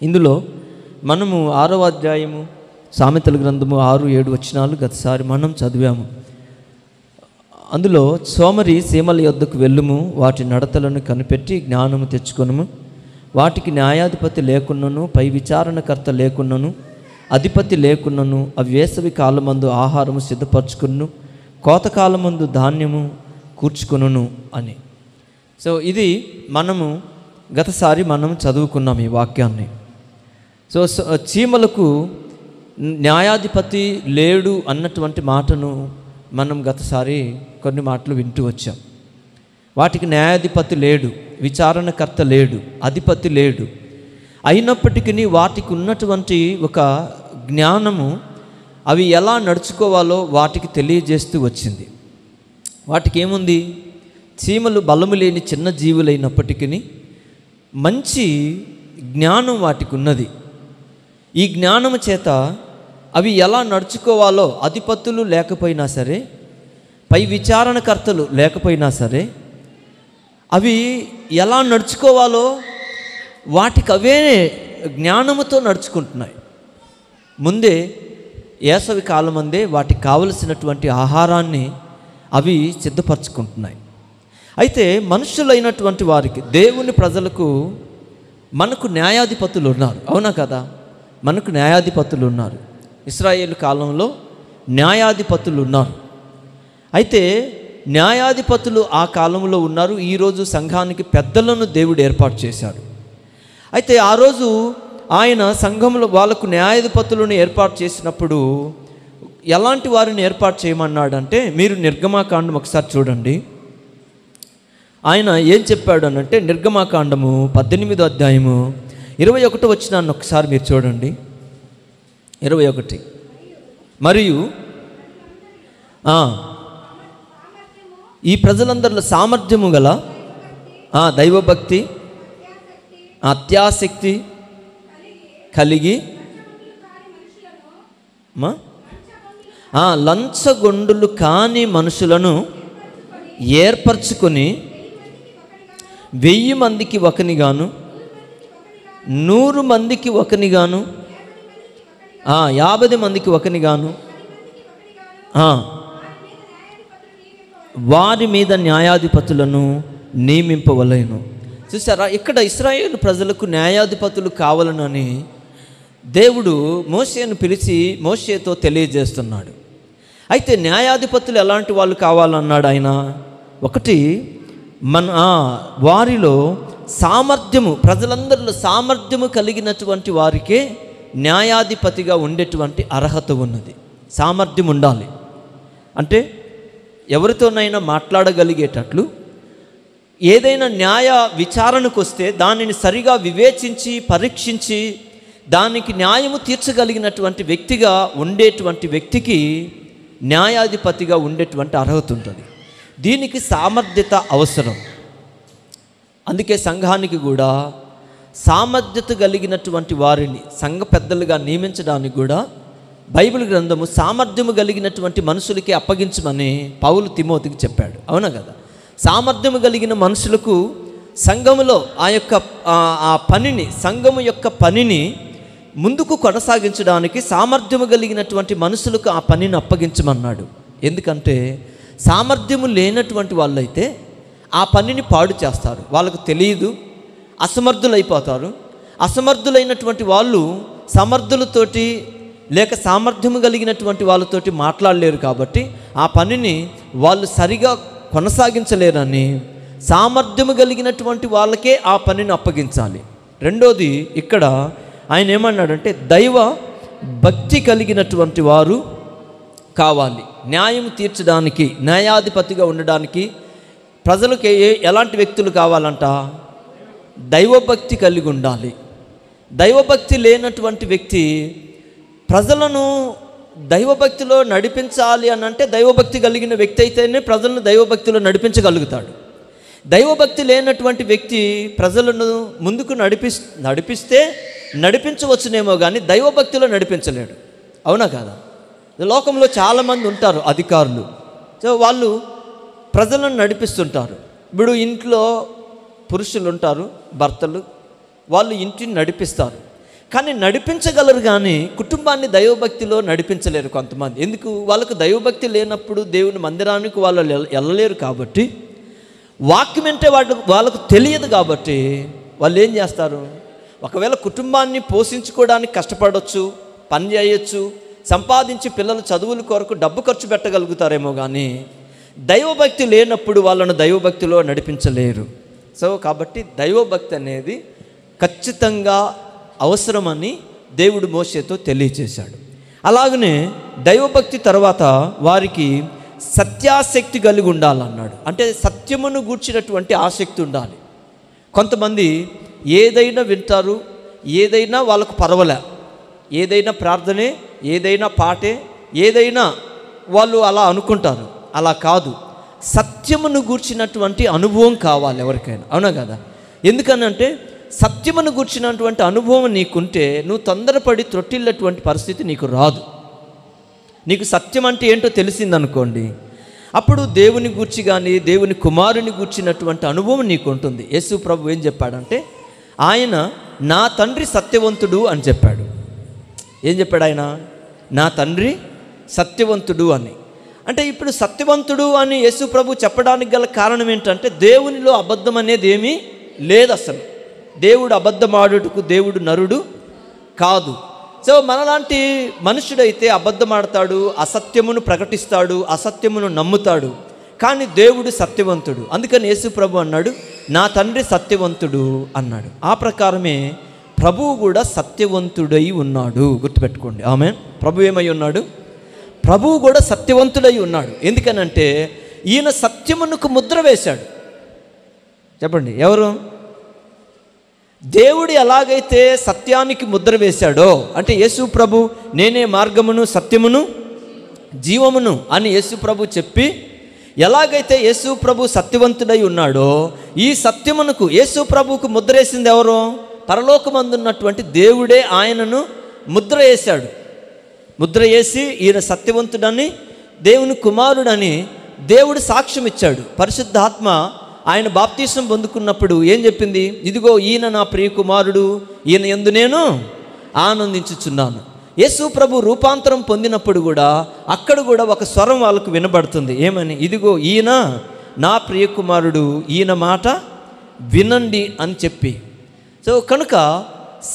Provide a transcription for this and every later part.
ఇందులో మనము 6వ అధ్యాయము సామెతల గ్రంథము 6-7 వచనాలు గతసారి మనం చదివాము. అందులో సోమరి సీమల యొద్దకు వెళ్ళుము, వాటి నడతలను కనిపెట్టి జ్ఞానము తెచ్చుకొనుము. వాటికి న్యాయాధిపతి లేకున్నను, పై విచారణకర్త లేకున్నను, అధిపతి లేకున్నను, అవి వేసవి కాలమందు ఆహారము సిద్ధపరచుకును, కోతకాలమందు ధాన్యము కూర్చుకొనును అని. సో ఇది మనము గతసారి మనం చదువుకున్నాం ఈ వాక్యాన్ని. సో చీమలకు న్యాయాధిపతి లేడు అన్నటువంటి మాటను మనం గతసారి కొన్ని మాటలు వింటూ వచ్చాం. వాటికి న్యాయాధిపతి లేడు, విచారణకర్త లేడు, అధిపతి లేడు. అయినప్పటికీ వాటికి ఉన్నటువంటి ఒక జ్ఞానము అవి ఎలా నడుచుకోవాలో వాటికి తెలియజేస్తూ వచ్చింది. వాటికి ఏముంది? చీమలు బలము లేని చిన్న జీవులైనప్పటికీ మంచి జ్ఞానం వాటికి ఉన్నది. ఈ జ్ఞానము చేత అవి ఎలా నడుచుకోవాలో, అధిపతులు లేకపోయినా సరే, పై విచారణకర్తలు లేకపోయినా సరే, అవి ఎలా నడుచుకోవాలో వాటికి అవే జ్ఞానముతో నడుచుకుంటున్నాయి. ముందే వేసవి కాలమందే వాటికి కావలసినటువంటి ఆహారాన్ని అవి సిద్ధపరచుకుంటున్నాయి. అయితే మనుషులైనటువంటి వారికి, దేవుని ప్రజలకు మనకు న్యాయాధిపతులు ఉన్నారు, అవునా కదా? మనకు న్యాయాధిపతులు ఉన్నారు. ఇశ్రాయేలు కాలంలో న్యాయాధిపతులు ఉన్నారు. అయితే న్యాయాధిపతులు ఆ కాలంలో ఉన్నారు. ఈరోజు సంఘానికి పెద్దలను దేవుడు ఏర్పాటు చేశాడు. అయితే ఆ రోజు ఆయన సంఘంలో వాళ్ళకు న్యాయాధిపతులను ఏర్పాటు చేసినప్పుడు ఎలాంటి వారిని ఏర్పాటు చేయమన్నాడంటే, మీరు నిర్గమాకాండం ఒకసారి చూడండి. ఆయన ఏం చెప్పాడు అనంటే, నిర్గమాకాండము 18వ అధ్యాయము 21వ వచనాన్ని ఒకసారి మీరు చూడండి. 21. మరియు ఈ ప్రజలందరిలో సామర్థ్యము గల దైవభక్తి, అత్యాసక్తి కలిగి లంచగొండులు కాని మనుషులను ఏర్పరచుకొని 1000 మందికి ఒకనిగాను, 100 మందికి ఒకనిగాను, 50 మందికి ఒకనిగాను వారి మీద న్యాయాధిపతులను నియమింపవలెను. చూసారా, ఇక్కడ ఇశ్రాయేలు ప్రజలకు న్యాయాధిపతులు కావాలనని దేవుడు మోషేను పిలిచి మోషేతో తెలియజేస్తున్నాడు. అయితే న్యాయాధిపతులు ఎలాంటి వాళ్ళు కావాలన్నాడు ఆయన? ఒకటి, వారిలో సామర్థ్యము, ప్రజలందరిలో సామర్థ్యము కలిగినటువంటి వారికే న్యాయాధిపతిగా ఉండేటువంటి అర్హత ఉన్నది. సామర్థ్యం ఉండాలి అంటే ఎవరితోనైనా మాట్లాడగలిగేటట్లు, ఏదైనా న్యాయ విచారణకు వస్తే దానిని సరిగా వివేచించి పరీక్షించి దానికి న్యాయము తీర్చగలిగినటువంటి వ్యక్తిగా ఉండేటువంటి వ్యక్తికి న్యాయాధిపతిగా ఉండేటువంటి అర్హత ఉంటుంది. దీనికి సామర్థ్యత అవసరం. అందుకే సంఘానికి కూడా సామర్థ్యత కలిగినటువంటి వారిని సంఘ పెద్దలుగా నియమించడానికి కూడా బైబిల్ గ్రంథము సామర్థ్యము కలిగినటువంటి మనుషులకి అప్పగించమని పౌలు తిమోతికి చెప్పాడు, అవునా కదా? సామర్థ్యము కలిగిన మనుషులకు సంఘములో ఆ పనిని, సంఘము యొక్క పనిని ముందుకు కొనసాగించడానికి సామర్థ్యము కలిగినటువంటి మనుషులకు ఆ పనిని అప్పగించమన్నాడు. ఎందుకంటే సామర్థ్యము లేనటువంటి వాళ్ళైతే ఆ పనిని పాడు చేస్తారు, వాళ్ళకు తెలియదు, అసమర్థులైపోతారు. అసమర్థులైనటువంటి వాళ్ళు సమర్థులతోటి లేక సామర్థ్యము కలిగినటువంటి వాళ్ళతోటి మాట్లాడలేరు. కాబట్టి ఆ పనిని వాళ్ళు సరిగా కొనసాగించలేరని సామర్థ్యము కలిగినటువంటి వాళ్ళకే ఆ పనిని అప్పగించాలి. రెండోది, ఇక్కడ ఆయన ఏమన్నాడంటే దైవ భక్తి కలిగినటువంటి వారు కావాలి. న్యాయం తీర్చడానికి, న్యాయాధిపతిగా ఉండడానికి ప్రజలకు ఎలాంటి వ్యక్తులు కావాలంట? దైవభక్తి కలిగి ఉండాలి. దైవభక్తి లేనటువంటి వ్యక్తి ప్రజలను దైవభక్తిలో నడిపించాలి అని అంటే దైవభక్తి కలిగిన వ్యక్తి అయితేనే ప్రజలను దైవభక్తిలో నడిపించగలుగుతాడు. దైవభక్తి లేనటువంటి వ్యక్తి ప్రజలను ముందుకు నడిపిస్తే నడిపించవచ్చునేమో కానీ దైవభక్తిలో నడిపించలేడు, అవునా కాదా? లోకంలో చాలామంది ఉంటారు అధికారులు. సో వాళ్ళు ప్రజలను నడిపిస్తుంటారు. ఇప్పుడు ఇంట్లో పురుషులు ఉంటారు, భర్తలు, వాళ్ళు ఇంటిని నడిపిస్తారు. కానీ నడిపించగలరు, కానీ కుటుంబాన్ని దైవభక్తిలో నడిపించలేరు కొంతమంది. ఎందుకు? వాళ్ళకు దైవభక్తి లేనప్పుడు దేవుని మందిరానికి వాళ్ళు వెళ్ళలేరు కాబట్టి, వాక్యం అంటే వాళ్ళకు తెలియదు కాబట్టి వాళ్ళు ఏం చేస్తారు? ఒకవేళ కుటుంబాన్ని పోషించుకోవడానికి కష్టపడవచ్చు, పని చేయొచ్చు, సంపాదించి పిల్లల చదువుల కొరకు డబ్బు ఖర్చు పెట్టగలుగుతారేమో, కానీ దైవభక్తి లేనప్పుడు వాళ్ళను దైవభక్తిలో నడిపించలేరు. సో కాబట్టి దైవభక్తి అనేది ఖచ్చితంగా అవసరమని దేవుడు మోషేతో తెలియచేశాడు. అలాగనే దైవభక్తి తర్వాత వారికి సత్యాసక్తి కలిగి ఉండాలన్నాడు. అంటే సత్యమును గూర్చినటువంటి ఆసక్తి ఉండాలి. కొంతమంది ఏదైనా వింటారు, ఏదైనా వాళ్ళకు పర్వాలే, ఏదైనా ప్రార్థనే, ఏదైనా పాటే, ఏదైనా వాళ్ళు అలా అనుకుంటారు. అలా కాదు, సత్యమును గూర్చినటువంటి అనుభవం కావాలి ఎవరికైనా, అవునా కదా? ఎందుకనంటే సత్యమును గూర్చినటువంటి అనుభవం నీకుంటే నువ్వు తొందరపడి త్రొట్టిల్లటువంటి పరిస్థితి నీకు రాదు. నీకు సత్యం అంటే ఏంటో తెలిసిందనుకోండి, అప్పుడు దేవుని గూర్చి కానీ దేవుని కుమారుని గూర్చినటువంటి అనుభవం నీకు ఉంటుంది. యేసు ప్రభు ఏం చెప్పాడంటే, ఆయన నా తండ్రి సత్యవంతుడు అని చెప్పాడు. ఏం చెప్పాడు ఆయన? నా తండ్రి సత్యవంతుడు అని. అంటే ఇప్పుడు సత్యవంతుడు అని యేసు ప్రభు చెప్పడానికి గల కారణం ఏంటంటే, దేవునిలో అబద్ధం అనేది ఏమీ లేదు అసలు. దేవుడు అబద్ధమాడుటకు దేవుడు నరుడు కాదు. సో మనలాంటి మనుషుడైతే అబద్ధమాడతాడు, అసత్యమును ప్రకటిస్తాడు, అసత్యమును నమ్ముతాడు. కానీ దేవుడు సత్యవంతుడు. అందుకని యేసు ప్రభు అన్నాడు, నా తండ్రి సత్యవంతుడు అన్నాడు. ఆ ప్రకారమే ప్రభువు కూడా సత్యవంతుడై ఉన్నాడు. గుర్తుపెట్టుకోండి. ఆమేన్. ప్రభు ఏమై ఉన్నాడు? ప్రభువు కూడా సత్యవంతుడై ఉన్నాడు. ఎందుకనంటే ఈయన సత్యమునకు ముద్ర వేశాడు. చెప్పండి, ఎవరు? దేవుడు ఎలాగైతే సత్యానికి ముద్ర వేశాడో, అంటే యేసు ప్రభు నేనే మార్గమును సత్యమును జీవమును అని యేసు ప్రభు చెప్పి, ఎలాగైతే యేసు ప్రభు సత్యవంతుడై ఉన్నాడో, ఈ సత్యమునకు యేసు ప్రభుకు ముద్ర వేసింది ఎవరు? పరలోకమందున్నటువంటి దేవుడే ఆయనను ముద్ర వేశాడు. ముద్ర వేసి ఈయన సత్యవంతుడని, దేవుని కుమారుడని దేవుడు సాక్ష్యం ఇచ్చాడు. పరిశుద్ధాత్మ ఆయన బాప్తీసం పొందుకున్నప్పుడు ఏం చెప్పింది? ఇదిగో ఈయన నా ప్రియ కుమారుడు, ఈయన యందు నేను ఆనందించుచున్నాను. యేసు ప్రభు రూపాంతరం పొందినప్పుడు కూడా అక్కడ కూడా ఒక స్వరం వాళ్ళకు వినబడుతుంది. ఏమని? ఇదిగో ఈయన నా ప్రియ కుమారుడు, ఈయన మాట వినండి అని చెప్పి. సో కనుక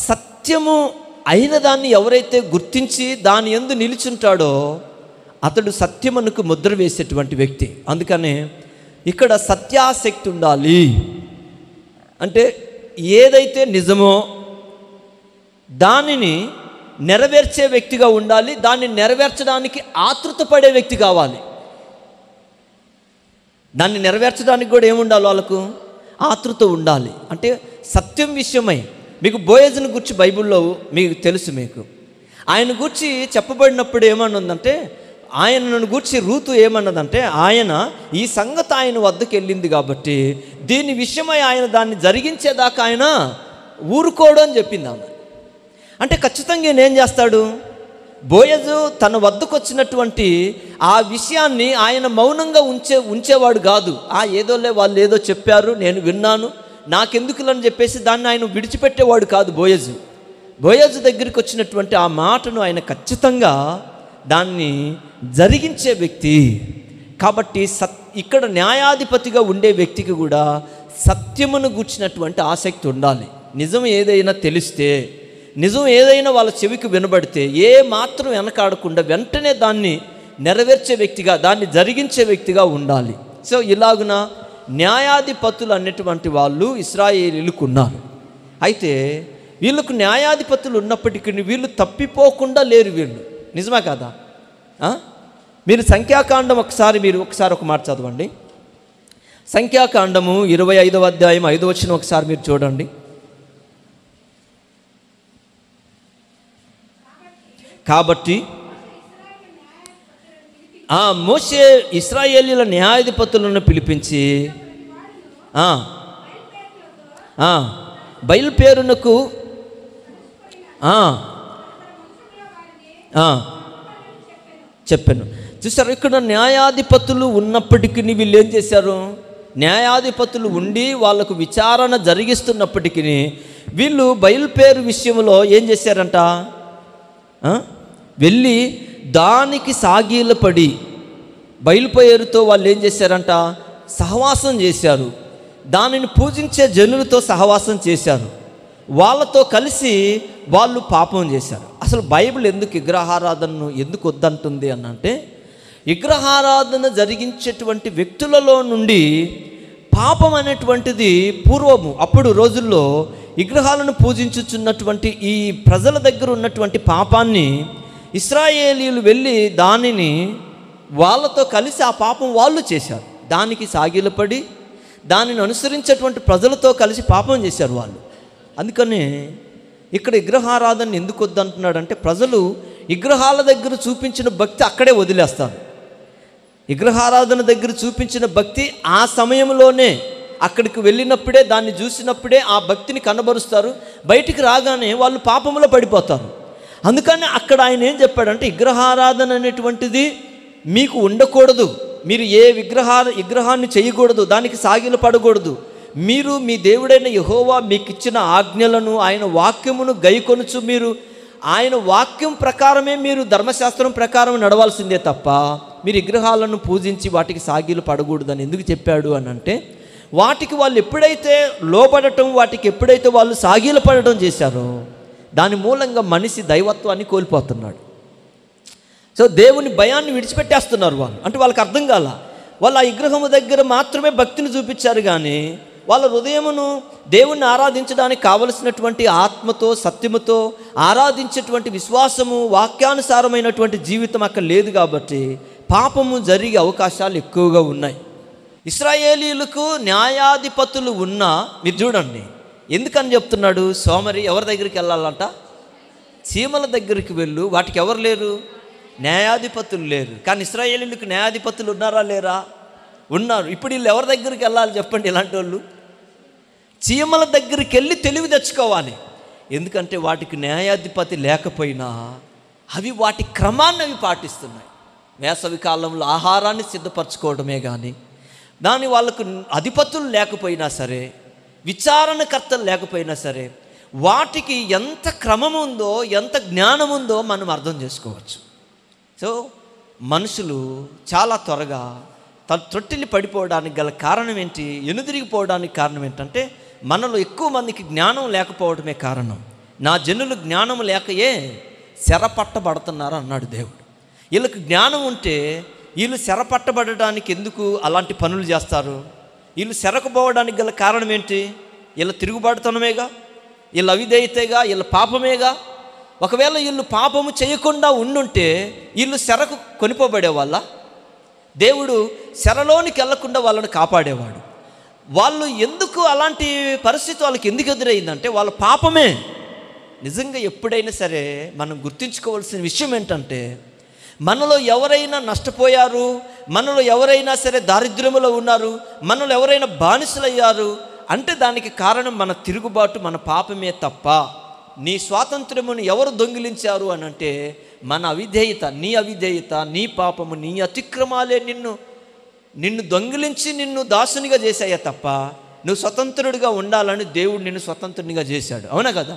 సత్యము అయిన దాన్ని ఎవరైతే గుర్తించి దాని యందు నిలిచుంటాడో అతడు సత్యమునకు ముద్ర వేసేటువంటి వ్యక్తి. అందుకనే ఇక్కడ సత్యాసక్తి ఉండాలి. అంటే ఏదైతే నిజమో దానిని నెరవేర్చే వ్యక్తిగా ఉండాలి. దాన్ని నెరవేర్చడానికి ఆతృత పడే వ్యక్తి కావాలి. దాన్ని నెరవేర్చడానికి కూడా ఏముండాలి? వాళ్ళకు ఆతృత ఉండాలి. అంటే సత్యం విషయమై మీకు బోయజుని గురించి బైబిల్లో మీకు తెలుసు. మీకు ఆయన గురించి చెప్పబడినప్పుడు ఏమన్నదంటే, ఆయనను గూర్చి రూతు ఏమన్నదంటే, ఆయన ఈ సంగతి ఆయన వద్దకు వెళ్ళింది కాబట్టి దీని విషయమై ఆయన దాన్ని జరిగించేదాకా ఆయన ఊరుకోడు అని చెప్పింది ఆమె. అంటే ఖచ్చితంగా ఈయన ఏం చేస్తాడు? బోయజు తన వద్దకు వచ్చినటువంటి ఆ విషయాన్ని ఆయన మౌనంగా ఉంచేవాడు కాదు. ఏదోలే వాళ్ళు ఏదో చెప్పారు, నేను విన్నాను, నాకెందుకులని చెప్పేసి దాన్ని ఆయన విడిచిపెట్టేవాడు కాదు బోయజు. బోయజు దగ్గరికి వచ్చినటువంటి ఆ మాటను ఆయన ఖచ్చితంగా దాన్ని జరిగించే వ్యక్తి. కాబట్టి ఇక్కడ న్యాయాధిపతిగా ఉండే వ్యక్తికి కూడా సత్యమును గూర్చినటువంటి ఆసక్తి ఉండాలి. నిజం ఏదైనా తెలిస్తే, నిజం ఏదైనా వాళ్ళ చెవికి వినబడితే ఏ మాత్రం వెనకాడకుండా వెంటనే దాన్ని నెరవేర్చే వ్యక్తిగా, దాన్ని జరిగించే వ్యక్తిగా ఉండాలి. సో ఇలాగున న్యాయాధిపతులు అనేటువంటి వాళ్ళు ఇశ్రాయేలీయులకు ఉన్నారు. అయితే వీళ్ళకు న్యాయాధిపతులు ఉన్నప్పటికీ వీళ్ళు తప్పిపోకుండా లేరు. వీళ్ళు నిజమే కదా? మీరు సంఖ్యాకాండం ఒకసారి ఒక మాట చదవండి. సంఖ్యాకాండము 25వ అధ్యాయం 5వ వచనం ఒకసారి మీరు చూడండి. కాబట్టి మోషే ఇశ్రాయేలీయుల న్యాయాధిపతులను పిలిపించి బయలుపేరునకు చెప్పాను. చూసారు, ఇక్కడ న్యాయాధిపతులు ఉన్నప్పటికీ వీళ్ళు ఏం చేశారు? న్యాయాధిపతులు ఉండి వాళ్ళకు విచారణ జరిగిస్తున్నప్పటికీ వీళ్ళు బయలుపేరు విషయంలో ఏం చేశారంట, వెళ్ళి దానికి సాగిలపడి బయలుపేరుతో వాళ్ళు ఏం చేశారంట, సహవాసం చేశారు. దానిని పూజించే జనులతో సహవాసం చేశారు. వాళ్ళతో కలిసి వాళ్ళు పాపం చేశారు. అసలు బైబిల్ ఎందుకు విగ్రహారాధనను ఎందుకు వద్దంటుంది అని అంటే, విగ్రహారాధన జరిగించేటువంటి వ్యక్తులలో నుండి పాపం అనేటువంటిది పూర్వము అప్పుడు రోజుల్లో విగ్రహాలను పూజించుచున్నటువంటి ఈ ప్రజల దగ్గర ఉన్నటువంటి పాపాన్ని ఇశ్రాయేలీయులు వెళ్ళి దానిని వాళ్ళతో కలిసి ఆ పాపం వాళ్ళు చేశారు. దానికి సాగిలపడి దానిని అనుసరించేటువంటి ప్రజలతో కలిసి పాపం చేశారు వాళ్ళు. అందుకని ఇక్కడ విగ్రహారాధన ఎందుకు వద్దంటున్నాడంటే, ప్రజలు విగ్రహాల దగ్గర చూపించిన భక్తి అక్కడే వదిలేస్తారు. విగ్రహారాధన దగ్గర చూపించిన భక్తి ఆ సమయంలోనే అక్కడికి వెళ్ళినప్పుడే దాన్ని చూసినప్పుడే ఆ భక్తిని కనబరుస్తారు. బయటికి రాగానే వాళ్ళు పాపంలో పడిపోతారు. అందుకని అక్కడ ఆయన ఏం చెప్పాడంటే, విగ్రహారాధన అనేటువంటిది మీకు ఉండకూడదు. మీరు ఏ విగ్రహాన్ని చేయకూడదు, దానికి సాగిల పడకూడదు. మీరు మీ దేవుడైన యెహోవా మీకు ఇచ్చిన ఆజ్ఞలను, ఆయన వాక్యమును గైకొనుచు మీరు ఆయన వాక్యం ప్రకారమే మీరు ధర్మశాస్త్రం ప్రకారం నడవాల్సిందే తప్ప మీరు విగ్రహాలను పూజించి వాటికి సాగిలు పడకూడదని ఎందుకు చెప్పాడు అని అంటే, వాటికి వాళ్ళు ఎప్పుడైతే లోబడటం, వాటికి ఎప్పుడైతే వాళ్ళు సాగిలు పడటం చేశారో దాని మూలంగా మనిషి దైవత్వాన్ని కోల్పోతున్నాడు. సో దేవుని భయాన్ని విడిచిపెట్టేస్తున్నారు వాళ్ళు. అంటే వాళ్ళకి అర్థం కాల. వాళ్ళు ఆ విగ్రహము దగ్గర మాత్రమే భక్తిని చూపించారు, కానీ వాళ్ళ హృదయమును దేవుణ్ణి ఆరాధించడానికి కావలసినటువంటి ఆత్మతో సత్యముతో ఆరాధించేటువంటి విశ్వాసము, వాక్యానుసారమైనటువంటి జీవితం అక్కడ లేదు. కాబట్టి పాపము జరిగే అవకాశాలు ఎక్కువగా ఉన్నాయి. ఇశ్రాయేలీయులకు న్యాయాధిపతులు ఉన్నా మీరు చూడండి ఎందుకని చెప్తున్నాడు, సోమరి ఎవరి దగ్గరికి వెళ్ళాలంట, చీమల దగ్గరికి వెళ్ళు. వాటికి ఎవరు లేరు, న్యాయాధిపతులు లేరు. కానీ ఇశ్రాయేలీయులకు న్యాయాధిపతులు ఉన్నారా లేరా, ఉన్నారు. ఇప్పుడు వీళ్ళు ఎవరి దగ్గరికి వెళ్ళాలి చెప్పండి, ఇలాంటి వాళ్ళు చీమల దగ్గరికి వెళ్ళి తెలివి తెచ్చుకోవాలి. ఎందుకంటే వాటికి న్యాయాధిపతి లేకపోయినా అవి వాటి క్రమాన్ని అవి పాటిస్తున్నాయి. వేసవి కాలంలో ఆహారాన్ని సిద్ధపరచుకోవడమే కానీ దాని వాళ్ళకు అధిపతులు లేకపోయినా సరే, విచారణకర్తలు లేకపోయినా సరే, వాటికి ఎంత క్రమం ఉందో, ఎంత జ్ఞానం ఉందో మనం అర్థం చేసుకోవచ్చు. సో మనుషులు చాలా త్వరగా త్రొట్టిల్లి పడిపోవడానికి గల కారణం ఏంటి, ఎనుదిరిగిపోవడానికి కారణం ఏంటంటే, మనలో ఎక్కువ మందికి జ్ఞానం లేకపోవడమే కారణం. నా జనులు జ్ఞానం లేకయే చెరపట్టబడుతున్నారు అన్నాడు దేవుడు. వీళ్ళకి జ్ఞానం ఉంటే వీళ్ళు చెరపట్టబడడానికి ఎందుకు అలాంటి పనులు చేస్తారు? వీళ్ళు చెరకపోవడానికి గల కారణం ఏంటి? వీళ్ళ తిరుగుబాటుతనమేగా, వీళ్ళ అవిధేయతేగా, వీళ్ళ పాపమేగా. ఒకవేళ వీళ్ళు పాపము చేయకుండా ఉండుంటే వీళ్ళు చెరకు కొనిపోబడే వాళ్ళ, దేవుడు చెరలోనికి వెళ్లకుండా వాళ్ళని కాపాడేవాడు. వాళ్ళు ఎందుకు అలాంటి పరిస్థితి వాళ్ళకి ఎందుకు ఎదురైందంటే వాళ్ళ పాపమే. నిజంగా ఎప్పుడైనా సరే మనం గుర్తుంచుకోవాల్సిన విషయం ఏంటంటే, మనలో ఎవరైనా నష్టపోయారు, మనలో ఎవరైనా సరే దారిద్ర్యములో ఉన్నారు, మనలో ఎవరైనా బానిసలయ్యారు అంటే దానికి కారణం మన తిరుగుబాటు, మన పాపమే తప్ప నీ స్వాతంత్ర్యమును ఎవరు దొంగిలించారు అని అంటే మన అవిధేయత, నీ పాపము, నీ అతిక్రమాలే నిన్ను దొంగిలించి నిన్ను దాసునిగా చేశాయే తప్ప నువ్వు స్వతంత్రుడిగా ఉండాలని దేవుడు నిన్ను స్వతంత్రునిగా చేశాడు. అవునా కదా?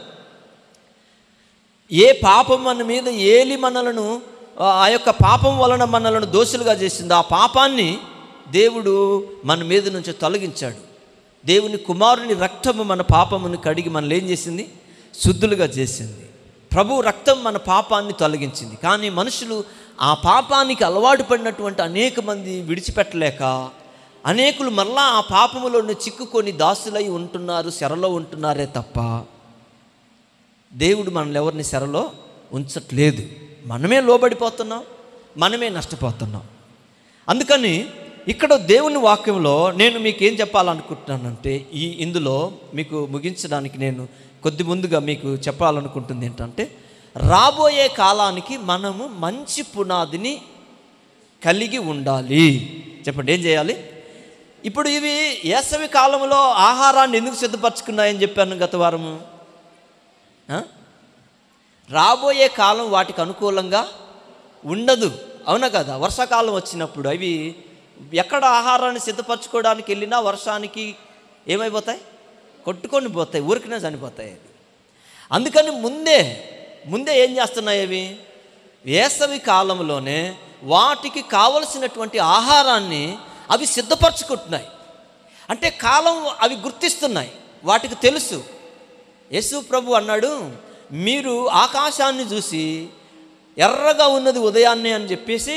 ఏ పాపం మన మీద ఏలి మనలను, ఆ యొక్క పాపం వలన మనలను దోషులుగా చేసిందో ఆ పాపాన్ని దేవుడు మన మీద నుంచి తొలగించాడు. దేవుని కుమారుని రక్తము మన పాపమును కడిగి మనల్ని ఏం చేసింది, శుద్ధులుగా చేసింది. ప్రభు రక్తం మన పాపాన్ని తొలగించింది. కానీ మనుషులు ఆ పాపానికి అలవాటు పడినటువంటి అనేక మంది విడిచిపెట్టలేక అనేకులు మరలా ఆ పాపములోనే చిక్కుకొని దాసులై ఉంటున్నారు, చెరలో ఉంటున్నారే తప్ప దేవుడు మనల్ని ఎవరిని చెరలో ఉంచట్లేదు. మనమే లోబడిపోతున్నాం, మనమే నష్టపోతున్నాం. అందుకని ఇక్కడ దేవుని వాక్యంలో నేను మీకు ఏం చెప్పాలనుకుంటున్నానంటే, ఇందులో మీకు ముగించడానికి నేను కొద్ది ముందుగా మీకు చెప్పాలనుకుంటుంది ఏంటంటే, రాబోయే కాలానికి మనము మంచి పునాదిని కలిగి ఉండాలి. చెప్పండి, ఏం చేయాలి? ఇప్పుడు ఇవి వేసవి కాలంలో ఆహారాన్ని ఎందుకు సిద్ధపరచుకున్నాయని చెప్పాను గత వారము. రాబోయే కాలం వాటికి అనుకూలంగా ఉండదు. అవునా కదా? వర్షాకాలం వచ్చినప్పుడు అవి ఎక్కడ ఆహారాన్ని సిద్ధపరచుకోవడానికి వెళ్ళినా వర్షానికి ఏమైపోతాయి, కొట్టుకొని పోతాయి, ఊరికనే చనిపోతాయి అవి. అందుకని ముందే ఏం చేస్తున్నాయి అవి? వేసవి కాలంలోనే వాటికి కావలసినటువంటి ఆహారాన్ని అవి సిద్ధపరచుకుంటున్నాయి. అంటే కాలం అవి గుర్తిస్తున్నాయి, వాటికి తెలుసు. యేసు ప్రభు అన్నాడు, మీరు ఆకాశాన్ని చూసి ఎర్రగా ఉన్నది ఉదయాన్నే అని చెప్పేసి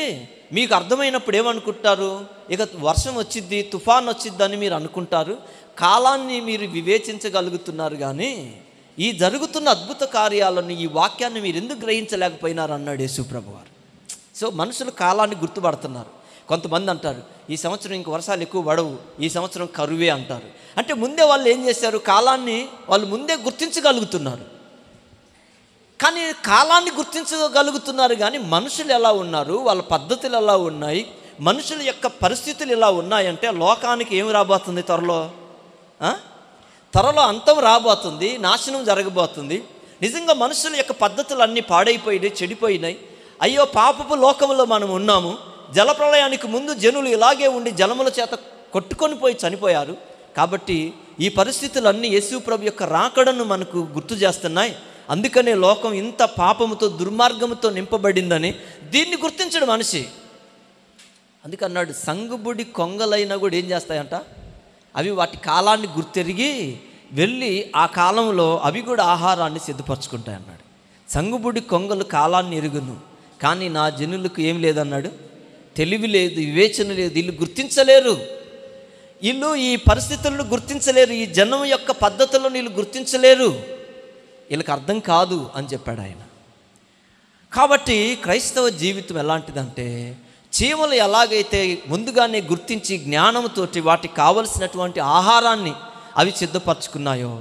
మీకు అర్థమైనప్పుడు ఏమనుకుంటారు? ఇక వర్షం వచ్చిద్ది, తుఫాన్ వచ్చిద్దని మీరు అనుకుంటారు. కాలాన్ని మీరు వివేచించగలుగుతున్నారు, కానీ ఈ జరుగుతున్న అద్భుత కార్యాలను, ఈ వాక్యాన్ని మీరు ఎందుకు గ్రహించలేకపోయినారు అన్నాడు యేసు ప్రభు వారు. సో మనుషులు కాలాన్ని గుర్తుపడుతున్నారు. కొంతమంది అంటారు, ఈ సంవత్సరం ఇంక వర్షాలు ఎక్కువ పడవు, ఈ సంవత్సరం కరువే అంటారు. అంటే ముందే వాళ్ళు ఏం చేశారు? కాలాన్ని వాళ్ళు ముందే గుర్తించగలుగుతున్నారు. కానీ కాలాన్ని గుర్తించగలుగుతున్నారు, కానీ మనుషులు ఎలా ఉన్నారు, వాళ్ళ పద్ధతులు ఎలా ఉన్నాయి, మనుషుల యొక్క పరిస్థితులు ఎలా ఉన్నాయంటే లోకానికి ఏమి రాబోతుంది? త్వరలో అంతం రాబోతుంది, నాశనం జరగబోతుంది. నిజంగా మనుషుల యొక్క పద్ధతులు అన్నీ పాడైపోయినాయి, చెడిపోయినాయి. అయ్యో పాపపు లోకంలో మనం ఉన్నాము. జలప్రళయానికి ముందు జనులు ఇలాగే ఉండి జలముల చేత కొట్టుకొని పోయి చనిపోయారు. కాబట్టి ఈ పరిస్థితులన్నీ యేసు ప్రభు యొక్క రాకడను మనకు గుర్తు చేస్తున్నాయి. అందుకనే లోకం ఇంత పాపముతో, దుర్మార్గముతో నింపబడిందని దీన్ని గుర్తించడు మనిషి. అందుకన్నాడు, సంగుబుడి కొంగలైనా కూడా ఏం చేస్తాయంట? అవి వాటి కాలాన్ని గుర్తెరిగి వెళ్ళి ఆ కాలంలో అవి కూడా ఆహారాన్ని సిద్ధపరచుకుంటాయి అన్నాడు. సంగుబుడి కొంగలు కాలాన్ని ఎరుగును, కానీ నా జనులకు ఏం లేదన్నాడు, తెలివి లేదు, వివేచన లేదు. వీళ్ళు గుర్తించలేరు, వీళ్ళు ఈ పరిస్థితులను గుర్తించలేరు, ఈ జనం యొక్క పద్ధతులను వీళ్ళు గుర్తించలేరు, వీళ్ళకి అర్థం కాదు అని చెప్పాడు ఆయన. కాబట్టి క్రైస్తవ జీవితం ఎలాంటిదంటే, చీమలు ఎలాగైతే ముందుగానే గుర్తించి జ్ఞానంతోటి వాటికి కావలసినటువంటి ఆహారాన్ని అవి సిద్ధపరచుకున్నాయో,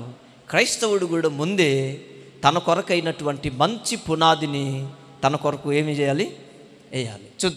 క్రైస్తవుడు కూడా ముందే తన కొరకైనటువంటి మంచి పునాదిని తన కొరకు ఏమి చేయాలి? వేయాలి. చూద్దాం.